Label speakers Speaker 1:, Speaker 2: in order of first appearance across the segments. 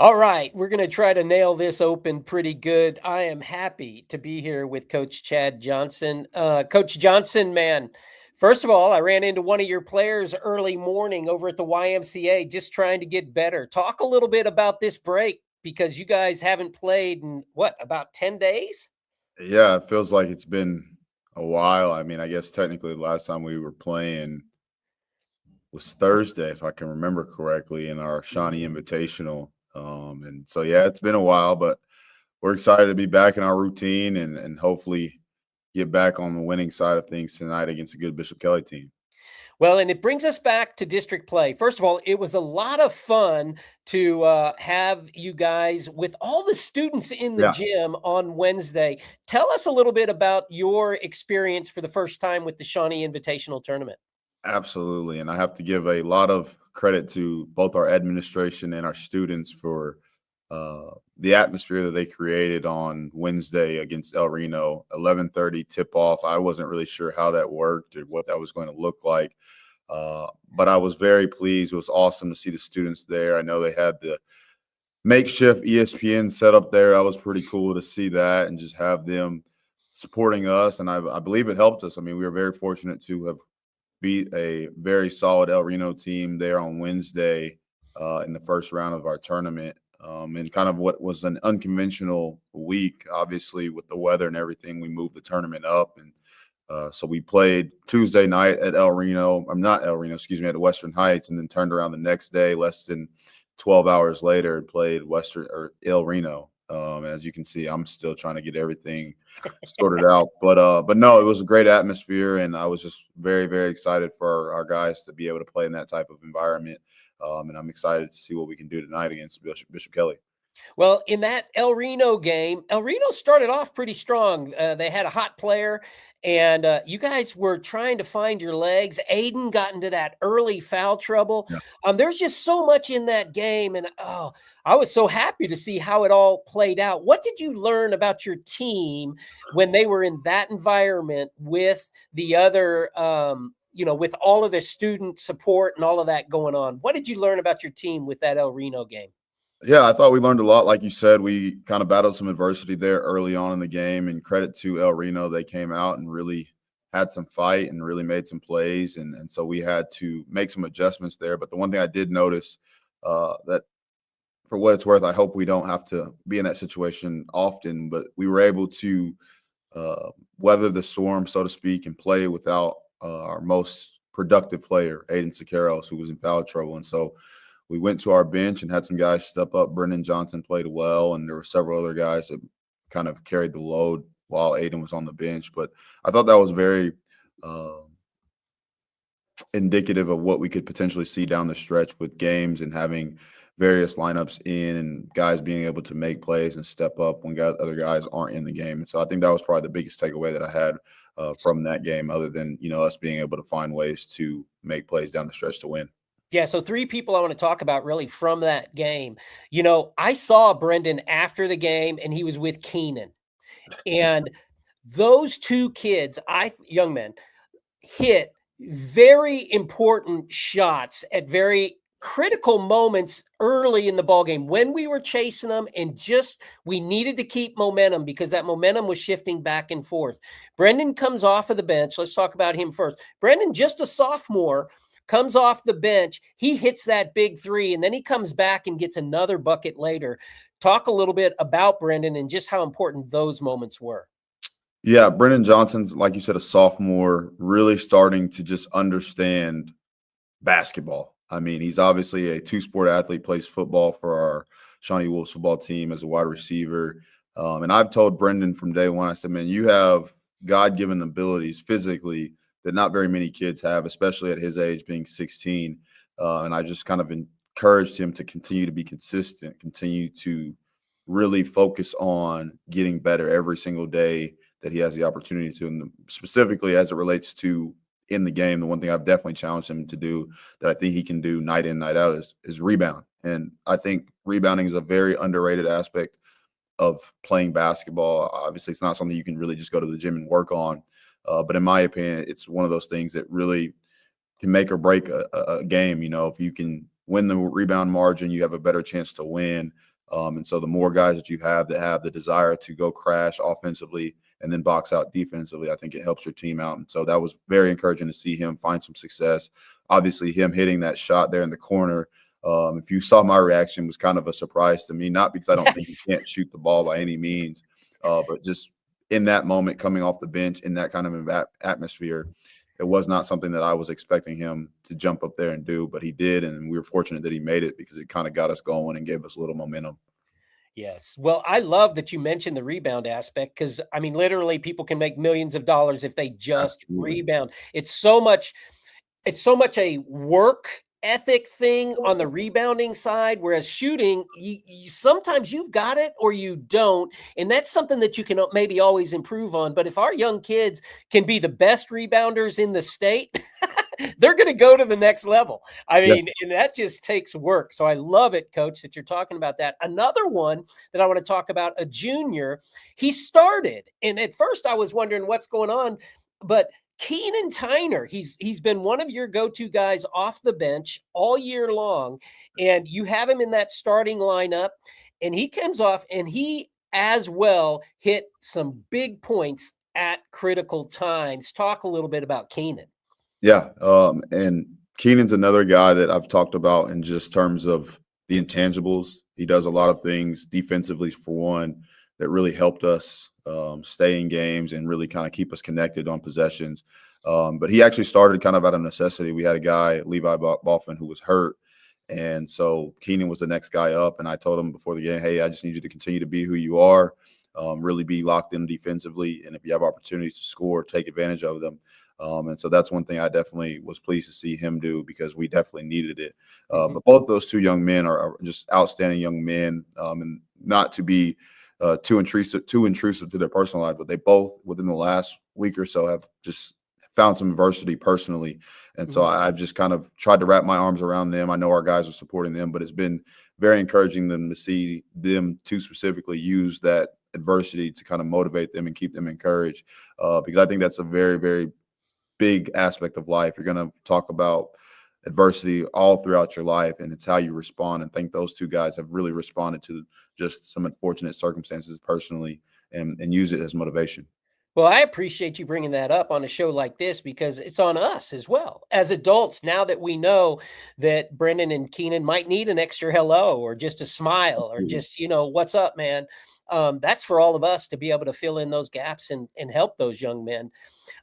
Speaker 1: All right, we're going to try to nail this open pretty good. I am happy to be here with Coach Chad Johnson. Coach Johnson, man, first of all, I ran into one of your players early morning over at the YMCA just trying to get better. Talk a little bit about this break because you guys haven't played in what, about 10 days?
Speaker 2: Yeah, it feels like it's been a while. I mean, I guess technically the last time we were playing was Thursday, if I can remember correctly, in our Shawnee Invitational. And so, yeah, it's been a while, but we're excited to be back in our routine and hopefully get back on the winning side of things tonight against a good Bishop Kelly team.
Speaker 1: Well, and it brings us back to district play. First of all, it was a lot of fun to have you guys with all the students in the
Speaker 2: Yeah,
Speaker 1: gym on Wednesday. Tell us a little bit about your experience for the first time with the Shawnee Invitational Tournament.
Speaker 2: absolutely. And I have to give a lot of credit to both our administration and our students for the atmosphere that they created on Wednesday against El Reno. 11:30 tip off. I wasn't really sure how that worked or what that was going to look like, but I was very pleased. It was awesome to see the students there. I know they had the makeshift ESPN set up there. That was pretty cool to see that and just have them supporting us. And I believe it helped us. I mean, we were very fortunate to have beat a very solid El Reno team there on Wednesday in the first round of our tournament. And kind of what was an unconventional week, obviously, with the weather and everything, we moved the tournament up. And so we played Tuesday night at El Reno. I'm not El Reno, excuse me, at Western Heights, and then turned around the next day, less than 12 hours later, and played Western or El Reno. As you can see, I'm still trying to get everything sorted out. But no, it was a great atmosphere, and I was just very, very excited for our guys to be able to play in that type of environment. And I'm excited to see what we can do tonight against Bishop Kelly.
Speaker 1: Well, in that El Reno game, El Reno started off pretty strong. They had a hot player, and you guys were trying to find your legs. Aiden got into that early foul trouble.
Speaker 2: Yeah.
Speaker 1: There's just so much in that game, and I was so happy to see how it all played out. What did you learn about your team when they were in that environment with the other? With all of the student support and all of that going on, what did you learn about your team with that El Reno game?
Speaker 2: Yeah, I thought we learned a lot. Like you said, we kind of battled some adversity there early on in the game, and credit to El Reno. They came out and really had some fight and really made some plays. And so we had to make some adjustments there. But the one thing I did notice that for what it's worth, I hope we don't have to be in that situation often, but we were able to weather the storm, so to speak, and play without our most productive player, Aiden Siqueiros, who was in foul trouble. And so we went to our bench and had some guys step up. Brendan Johnson played well, and there were several other guys that kind of carried the load while Aiden was on the bench. But I thought that was very indicative of what we could potentially see down the stretch with games and having various lineups in and guys being able to make plays and step up when other guys aren't in the game. And so I think that was probably the biggest takeaway that I had from that game, other than, us being able to find ways to make plays down the stretch to win.
Speaker 1: Yeah, so three people I want to talk about really from that game. I saw Brendan after the game, and he was with Keenan. And those two kids, young men, hit very important shots at very critical moments early in the ball game when we were chasing them, and we needed to keep momentum because that momentum was shifting back and forth. Brendan comes off of the bench. Let's talk about him first. Brendan, just a sophomore, comes off the bench. He hits that big three, and then he comes back and gets another bucket later. Talk a little bit about Brendan and just how important those moments were.
Speaker 2: Yeah, Brendan Johnson's, like you said, a sophomore, really starting to just understand basketball. I mean, he's obviously a two-sport athlete, plays football for our Shawnee Wolves football team as a wide receiver. And I've told Brendan from day one, I said, man, you have God-given abilities physically that not very many kids have, especially at his age, being 16. And I just kind of encouraged him to continue to be consistent, continue to really focus on getting better every single day that he has the opportunity to. And specifically as it relates to in the game, the one thing I've definitely challenged him to do that I think he can do night in, night out is rebound. And I think rebounding is a very underrated aspect of playing basketball. Obviously, it's not something you can really just go to the gym and work on. But in my opinion, it's one of those things that really can make or break a game. If you can win the rebound margin, you have a better chance to win. And so the more guys that you have that have the desire to go crash offensively and then box out defensively, I think it helps your team out. And so that was very encouraging to see him find some success. Obviously, him hitting that shot there in the corner, if you saw my reaction, was kind of a surprise to me, not because I don't think he
Speaker 1: Yes.
Speaker 2: can't shoot the ball by any means, but just in that moment, coming off the bench in that kind of atmosphere, it was not something that I was expecting him to jump up there and do, but he did. And we were fortunate that he made it because it kind of got us going and gave us a little momentum.
Speaker 1: Yes. Well, I love that you mentioned the rebound aspect because I mean, literally, people can make millions of dollars if they just
Speaker 2: Absolutely.
Speaker 1: rebound. It's so much a work ethic thing on the rebounding side, whereas shooting, sometimes you've got it or you don't, and that's something that you can maybe always improve on. But if our young kids can be the best rebounders in the state, they're going to go to the next level. I
Speaker 2: Yeah.
Speaker 1: mean, and that just takes work. So I love it, Coach, that you're talking about that. Another one that I want to talk about, a junior, he started, and at first I was wondering what's going on, but Keenan Tyner, he's been one of your go-to guys off the bench all year long, and you have him in that starting lineup, and he comes off and he as well hit some big points at critical times. Talk a little bit about Keenan.
Speaker 2: Yeah. And Keenan's another guy that I've talked about in just terms of the intangibles. He does a lot of things defensively, for one, that really helped us stay in games and really kind of keep us connected on possessions. But he actually started kind of out of necessity. We had a guy, Levi Boffin, who was hurt. And so Keenan was the next guy up. And I told him before the game, hey, I just need you to continue to be who you are, really be locked in defensively. And if you have opportunities to score, take advantage of them. And so that's one thing I definitely was pleased to see him do because we definitely needed it. But both those two young men are just outstanding young men, and not to be too intrusive to their personal life, but they both within the last week or so have just found some adversity personally. And so I've just kind of tried to wrap my arms around them. I know our guys are supporting them, but it's been very encouraging them to see them two specifically use that adversity to kind of motivate them and keep them encouraged. Because I think that's a very, very big aspect of life. You're going to talk about adversity all throughout your life, and it's how you respond. And I think those two guys have really responded to just some unfortunate circumstances personally and use it as motivation.
Speaker 1: Well, I appreciate you bringing that up on a show like this because it's on us as well as adults. Now that we know that Brendan and Keenan might need an extra hello or just a smile or
Speaker 2: Absolutely.
Speaker 1: just, what's up, man? That's for all of us to be able to fill in those gaps and help those young men.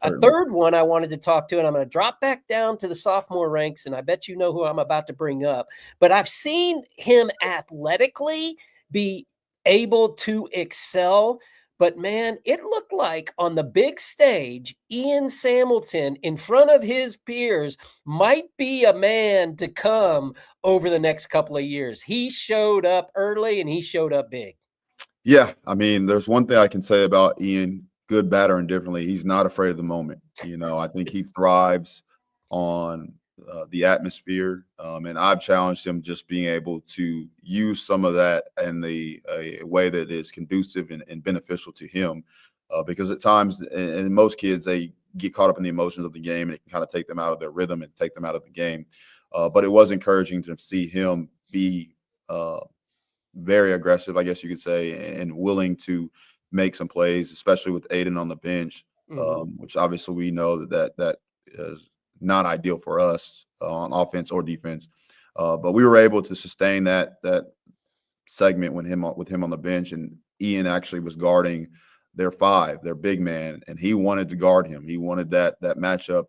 Speaker 1: A
Speaker 2: Certainly.
Speaker 1: third one I wanted to talk to, and I'm going to drop back down to the sophomore ranks, and I bet you know who I'm about to bring up. But I've seen him athletically be able to excel. But man, it looked like on the big stage, Ian Samilton in front of his peers might be a man to come over the next couple of years. He showed up early and he showed up big.
Speaker 2: Yeah, I mean, there's one thing I can say about Ian, good, bad, or indifferently. He's not afraid of the moment. I think he thrives on the atmosphere, and I've challenged him just being able to use some of that in a way that is conducive and beneficial to him. Because at times, and most kids, they get caught up in the emotions of the game, and it can kind of take them out of their rhythm and take them out of the game. But it was encouraging to see him be very aggressive, I guess you could say, and willing to make some plays, especially with Aiden on the bench, which obviously we know that is not ideal for us on offense or defense. But we were able to sustain that segment with him on the bench, and Ian actually was guarding their big man, and he wanted to guard him. He wanted that matchup.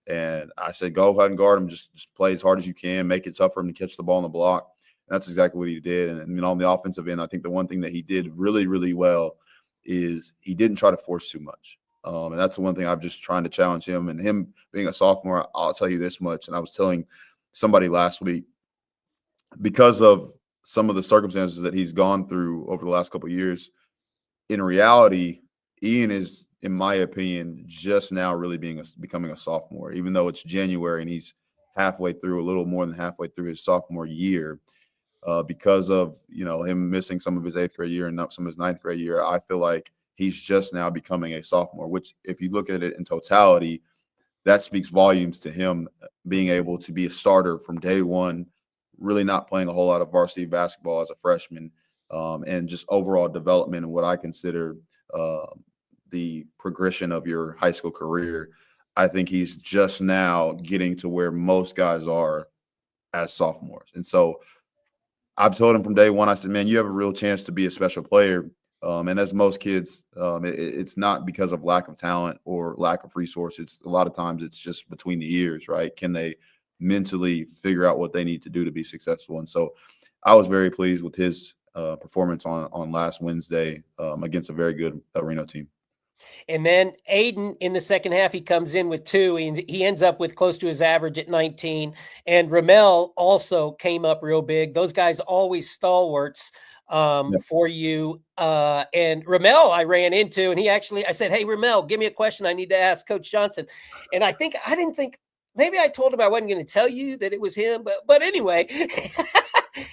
Speaker 2: And I said, go ahead and guard him. Just play as hard as you can, make it tough for him to catch the ball on the block. That's exactly what he did. And on the offensive end, I think the one thing that he did really, really well is he didn't try to force too much. And that's the one thing I'm just trying to challenge him. And him being a sophomore, I'll tell you this much. And I was telling somebody last week, because of some of the circumstances that he's gone through over the last couple of years, in reality, Ian is, in my opinion, just now really becoming a sophomore, even though it's January and he's halfway through, a little more than halfway through his sophomore year. Because of him missing some of his 8th grade year and some of his 9th grade year, I feel like he's just now becoming a sophomore, which if you look at it in totality, that speaks volumes to him being able to be a starter from day one, really not playing a whole lot of varsity basketball as a freshman, and just overall development and what I consider the progression of your high school career. I think he's just now getting to where most guys are as sophomores. And so I've told him from day one, I said, man, you have a real chance to be a special player. And as most kids, it's not because of lack of talent or lack of resources. A lot of times it's just between the ears, right? Can they mentally figure out what they need to do to be successful? And so I was very pleased with his performance on last Wednesday against a very good El Reno team.
Speaker 1: And then Aiden in the second half, he comes in with 2. He ends up with close to his average at 19. And Ramel also came up real big. Those guys always stalwarts for you. And Ramel I ran into, and I said, hey, Ramel, give me a question I need to ask Coach Johnson. And I didn't think, maybe I told him I wasn't going to tell you that it was him. But anyway,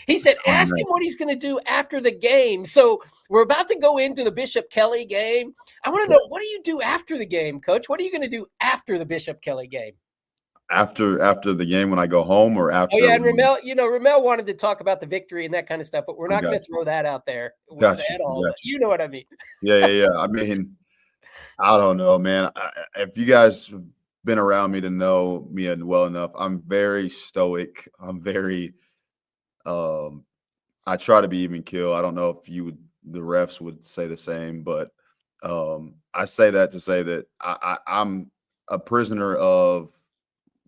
Speaker 1: he said, ask him what he's going to do after the game. So we're about to go into the Bishop Kelly game. I want to know, what do you do after the game, Coach? What are you going to do after the Bishop Kelly game?
Speaker 2: After the game when I go home, or after?
Speaker 1: Oh, yeah, and Ramel wanted to talk about the victory and that kind of stuff, but we're not going to throw that out there at all. But you know what I mean.
Speaker 2: Yeah. I mean, I don't know, man. If you guys have been around me to know me well enough, I'm very stoic. I'm very I try to be even keel. I don't know if the refs would say the same, but I say that to say that I'm a prisoner of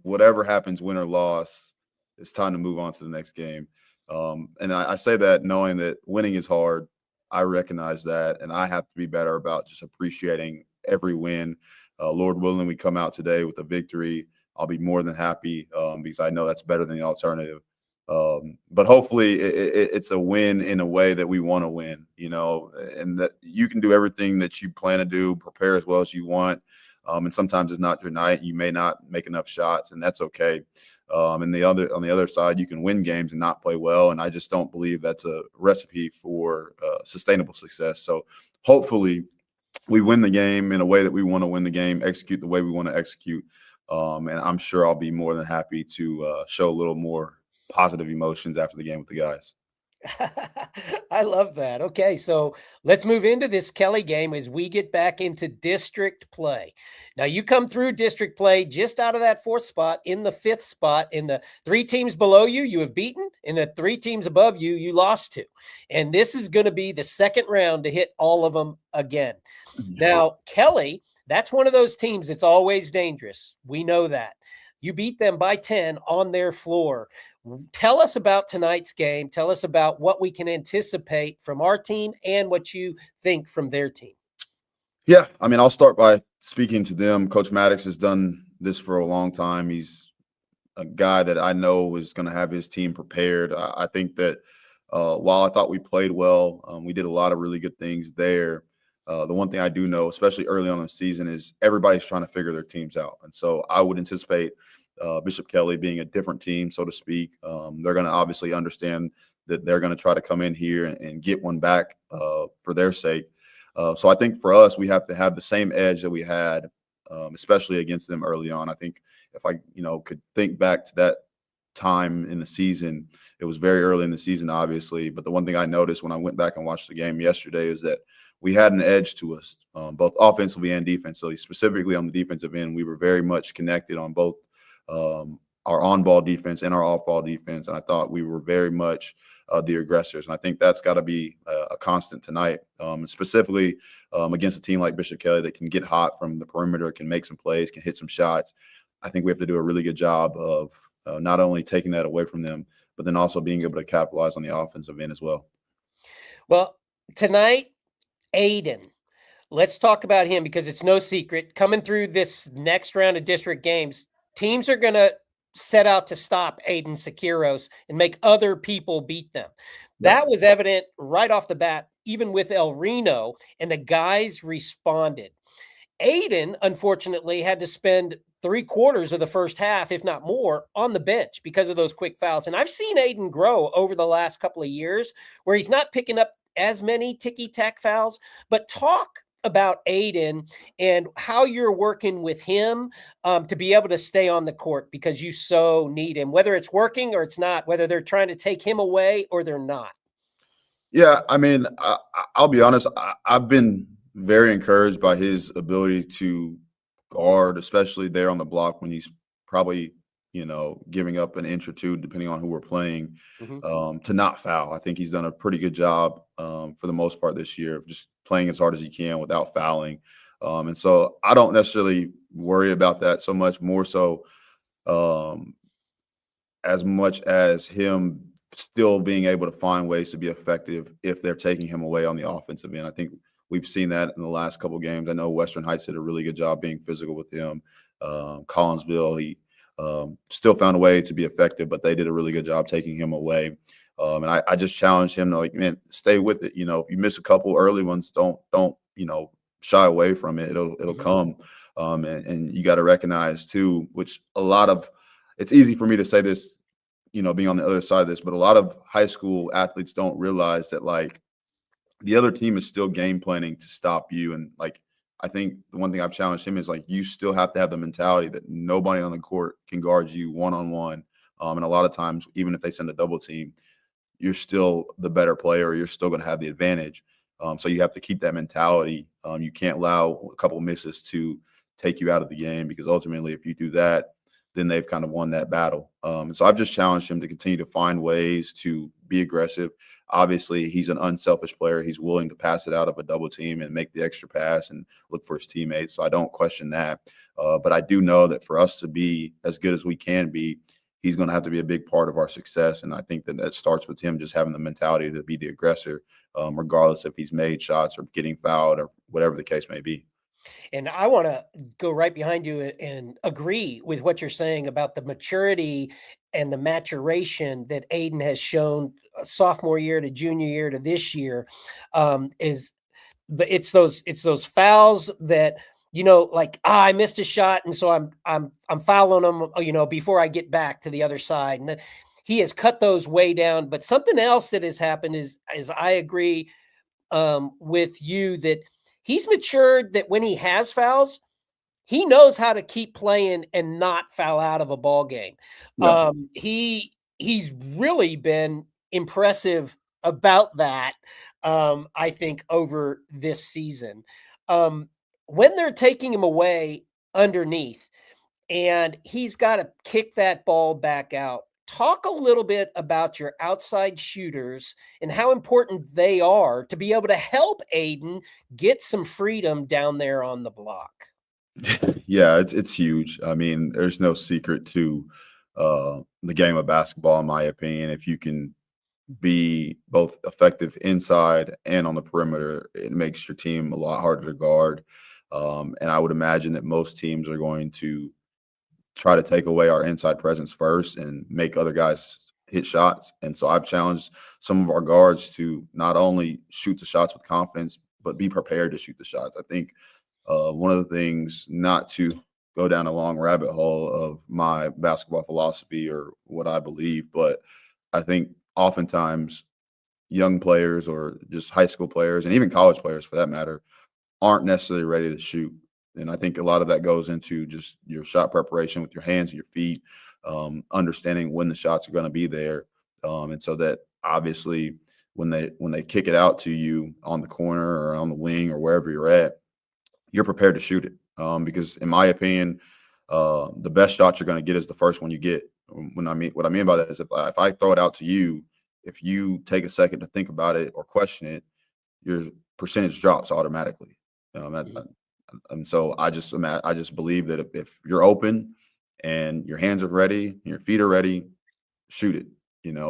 Speaker 2: whatever happens, win or loss. It's time to move on to the next game. And I say that knowing that winning is hard. I recognize that, and I have to be better about just appreciating every win. Lord willing, we come out today with a victory. I'll be more than happy because I know that's better than the alternative. But hopefully it's a win in a way that we want to win, and that you can do everything that you plan to do, prepare as well as you want. And sometimes it's not your night. You may not make enough shots, and that's okay. And on the other side, you can win games and not play well. And I just don't believe that's a recipe for sustainable success. So hopefully we win the game in a way that we want to win the game, execute the way we want to execute. And I'm sure I'll be more than happy to show a little more positive emotions after the game with the guys.
Speaker 1: I love that. Okay, so let's move into this Kelly game as we get back into district play. Now, you come through district play just out of that 4th spot, in the 5th spot. In the 3 teams below you, you have beaten. In the 3 teams above you, you lost to. And this is going to be the second round to hit all of them again. Now, Kelly, that's one of those teams that's always dangerous. We know that. You beat them by 10 on their floor. Tell us about tonight's game. Tell us about what we can anticipate from our team and what you think from their team.
Speaker 2: Yeah, I mean, I'll start by speaking to them. Coach Maddox has done this for a long time. He's a guy that I know is going to have his team prepared. I think that while I thought we played well, we did a lot of really good things there. The one thing I do know, especially early on in the season, is everybody's trying to figure their teams out. And so I would anticipate Bishop Kelly being a different team, so to speak. They're going to obviously understand that they're going to try to come in here and get one back for their sake. So I think for us, we have to have the same edge that we had, especially against them early on. I think if I could think back to that time in the season, it was very early in the season, obviously. But the one thing I noticed when I went back and watched the game yesterday is that we had an edge to us, both offensively and defensively. Specifically on the defensive end, we were very much connected on both our on-ball defense and our off-ball defense. And I thought we were very much the aggressors. And I think that's got to be a constant tonight, specifically against a team like Bishop Kelly that can get hot from the perimeter, can make some plays, can hit some shots. I think we have to do a really good job of not only taking that away from them, but then also being able to capitalize on the offensive end as well.
Speaker 1: Well, tonight, Aiden, let's talk about him because it's no secret. Coming through this next round of district games, teams are going to set out to stop Aiden Sequiros and make other people beat them. That was evident right off the bat, even with El Reno, and the guys responded. Aiden, unfortunately, had to spend 3/4 of the first half, if not more, on the bench because of those quick fouls. And I've seen Aiden grow over the last couple of years where he's not picking up as many ticky-tack fouls. But talk about Aiden and how you're working with him to be able to stay on the court because you so need him, whether it's working or it's not, whether they're trying to take him away or they're not.
Speaker 2: Yeah, I mean, I'll be honest. I've been very encouraged by his ability to guard, especially there on the block when he's probably, giving up an inch or two, depending on who we're playing,
Speaker 1: Mhm.
Speaker 2: to not foul. I think he's done a pretty good job for the most part this year of just playing as hard as he can without fouling. And so I don't necessarily worry about that so much. More so, um, as much as him still being able to find ways to be effective if they're taking him away on the offensive end. I think we've seen that in the last couple of games. I know Western Heights did a really good job being physical with him. Collinsville, he still found a way to be effective, but they did a really good job taking him away. And I just challenged him to, like, man, stay with it. If you miss a couple early ones, don't shy away from it. It'll
Speaker 1: Mhm.
Speaker 2: come. And you got to recognize too, which a lot of it's easy for me to say this, being on the other side of this, but a lot of high school athletes don't realize that, like, the other team is still game planning to stop you. And, like, I think the one thing I've challenged him is, like, you still have to have the mentality that nobody on the court can guard you one on one. And a lot of times, even if they send a double team, you're still the better player. You're still going to have the advantage. So you have to keep that mentality. You can't allow a couple misses to take you out of the game, because ultimately, if you do that, then they've kind of won that battle. And so I've just challenged him to continue to find ways to be aggressive. Obviously, he's an unselfish player. He's willing to pass it out of a double team and make the extra pass and look for his teammates. So I don't question that. But I do know that for us to be as good as we can be, he's going to have to be a big part of our success. And I think that starts with him just having the mentality to be the aggressor, regardless if he's made shots or getting fouled or whatever the case may be.
Speaker 1: And I want to go right behind you and agree with what you're saying about the maturity and the maturation that Aiden has shown sophomore year to junior year to this year. Is it's those fouls that, like, I missed a shot, and so I'm fouling them, before I get back to the other side, and he has cut those way down. But something else that has happened is I agree with you that he's matured, that when he has fouls, he knows how to keep playing and not foul out of a ball game.
Speaker 2: Yeah.
Speaker 1: He's really been impressive about that. I think over this season, um, when they're taking him away underneath, and he's got to kick that ball back out. Talk a little bit about your outside shooters and how important they are to be able to help Aiden get some freedom down there on the block.
Speaker 2: Yeah, it's huge. I mean, there's no secret to the game of basketball, in my opinion. If you can be both effective inside and on the perimeter, it makes your team a lot harder to guard. And I would imagine that most teams are going to try to take away our inside presence first and make other guys hit shots. And so I've challenged some of our guards to not only shoot the shots with confidence, but be prepared to shoot the shots. I think one of the things, not to go down a long rabbit hole of my basketball philosophy or what I believe, but I think oftentimes young players or just high school players and even college players for that matter aren't necessarily ready to shoot. And I think a lot of that goes into just your shot preparation with your hands and your feet, understanding when the shots are going to be there. And so that obviously when they kick it out to you on the corner or on the wing or wherever you're at, you're prepared to shoot it. Because in my opinion, the best shot you're going to get is the first one you get. What I mean by that is if I throw it out to you, if you take a second to think about it or question it, your percentage drops automatically.
Speaker 1: Mhm.
Speaker 2: And so I just believe that if you're open and your hands are ready and your feet are ready, shoot it,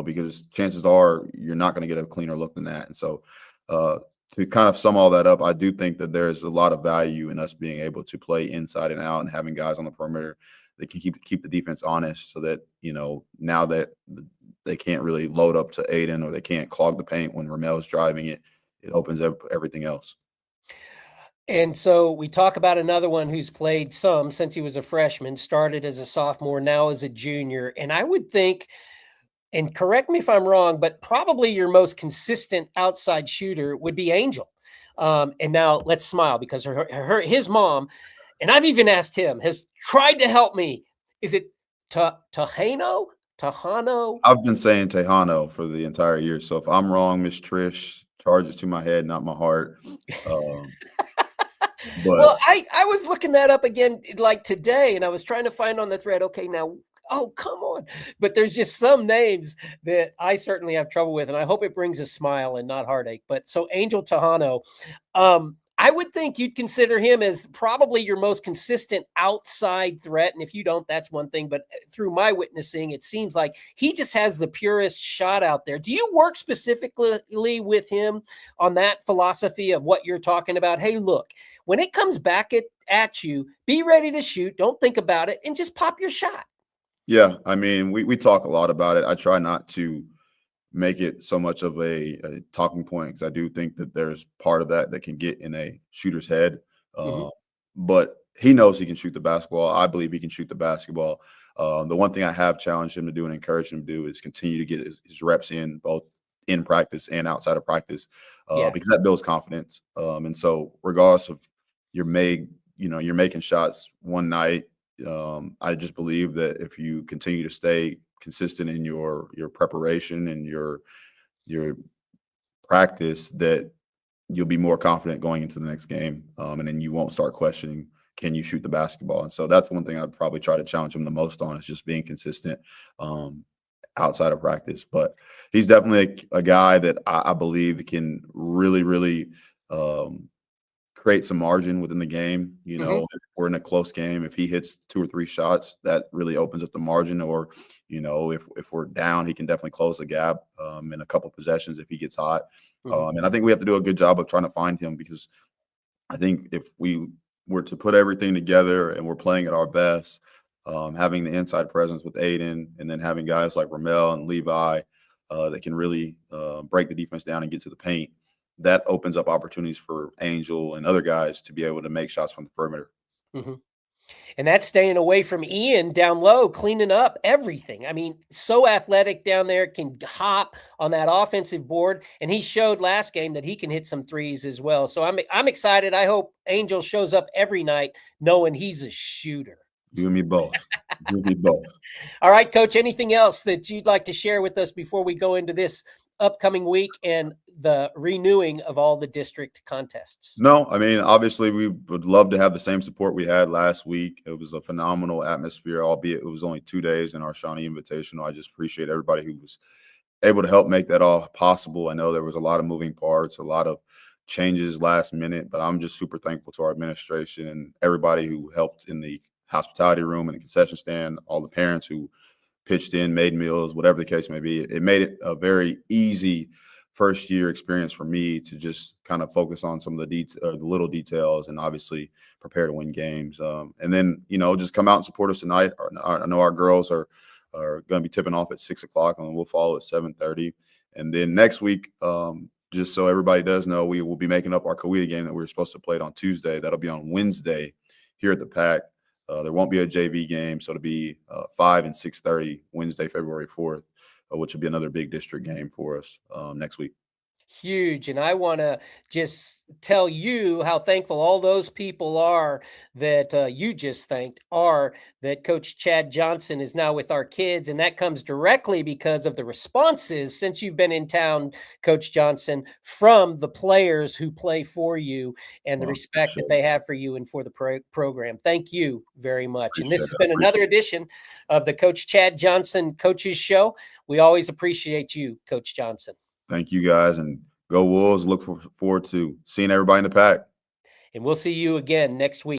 Speaker 2: because chances are you're not going to get a cleaner look than that. And so, uh, to kind of sum all that up, I do think that there's a lot of value in us being able to play inside and out and having guys on the perimeter that can keep the defense honest, so that now that they can't really load up to Aiden or they can't clog the paint when Ramel's driving it, it opens up everything else.
Speaker 1: And so we talk about another one who's played some since he was a freshman, started as a sophomore, now as a junior. And I would think, and correct me if I'm wrong, but probably your most consistent outside shooter would be Angel. And now let's smile, because his mom, and I've even asked him, has tried to help me. Is it Tahano? Tejano?
Speaker 2: I've been saying Tejano for the entire year. So if I'm wrong, Miss Trish, charges to my head, not my heart. Um,
Speaker 1: Well,
Speaker 2: but
Speaker 1: I was looking that up again like today, and I was trying to find on the thread, okay, now, oh, come on. But there's just some names that I certainly have trouble with, and I hope it brings a smile and not heartache. But so Angel Tejano, I would think you'd consider him as probably your most consistent outside threat. And if you don't, that's one thing. But through my witnessing, it seems like he just has the purest shot out there. Do you work specifically with him on that philosophy of what you're talking about? Hey, look, when it comes back at you, be ready to shoot. Don't think about it and just pop your shot.
Speaker 2: yeah, I mean, we talk a lot about it. I try not to make it so much of a talking point because I do think that there's part of that that can get in a shooter's head.
Speaker 1: Mm-hmm.
Speaker 2: But he knows he can shoot the basketball. I believe he can shoot the basketball. The one thing I have challenged him to do and encouraged him to do is continue to get his reps in both in practice and outside of practice
Speaker 1: Yeah.
Speaker 2: because that builds confidence. And so regardless of you're making shots one night, I just believe that if you continue to stay consistent in your preparation and your practice, that you'll be more confident going into the next game, and then you won't start questioning, can you shoot the basketball? And so that's one thing I'd probably try to challenge him the most on is just being consistent outside of practice. But he's definitely a guy that I believe can really, really create some margin within the game.
Speaker 1: Mm-hmm.
Speaker 2: If we're in a close game, if he hits 2 or 3 shots, that really opens up the margin. Or, if we're down, he can definitely close the gap in a couple possessions if he gets hot.
Speaker 1: Mm-hmm.
Speaker 2: And I think we have to do a good job of trying to find him because I think if we were to put everything together and we're playing at our best, having the inside presence with Aiden and then having guys like Ramel and Levi that can really break the defense down and get to the paint, that opens up opportunities for Angel and other guys to be able to make shots from the perimeter.
Speaker 1: Mm-hmm. And that's staying away from Ian down low, cleaning up everything. I mean, so athletic down there, can hop on that offensive board. And he showed last game that he can hit some threes as well. So I'm excited. I hope Angel shows up every night knowing he's a shooter.
Speaker 2: You and me both. You and me both.
Speaker 1: All right, Coach, anything else that you'd like to share with us before we go into this upcoming week and the renewing of all the district contests?
Speaker 2: No, I mean, obviously we would love to have the same support we had last week. It was a phenomenal atmosphere, albeit it was only 2 days in our Shawnee Invitational. I just appreciate everybody who was able to help make that all possible. I know there was a lot of moving parts, a lot of changes last minute, but I'm just super thankful to our administration and everybody who helped in the hospitality room and the concession stand, all the parents who pitched in, made meals, whatever the case may be. It made it a very easy first year experience for me to just kind of focus on some of the little details and obviously prepare to win games. And then, just come out and support us tonight. I know our girls are going to be tipping off at 6:00 and we'll follow at 7:30. And then next week, just so everybody does know, we will be making up our Coweta game that we were supposed to play it on Tuesday. That'll be on Wednesday here at the PAC. There won't be a JV game, so it'll be 5 and 6:30 Wednesday, February 4th, which will be another big district game for us next week.
Speaker 1: Huge. And I want to just tell you how thankful all those people are that you just thanked are that Coach Chad Johnson is now with our kids. And that comes directly because of the responses since you've been in town, Coach Johnson, from the players who play for you and the respect that they have for you and for the program. Thank you very much. And this has been another edition of the Coach Chad Johnson Coaches Show. We always appreciate you, Coach Johnson.
Speaker 2: Thank you, guys, and go Wolves. Look forward to seeing everybody in the PAC.
Speaker 1: And we'll see you again next week.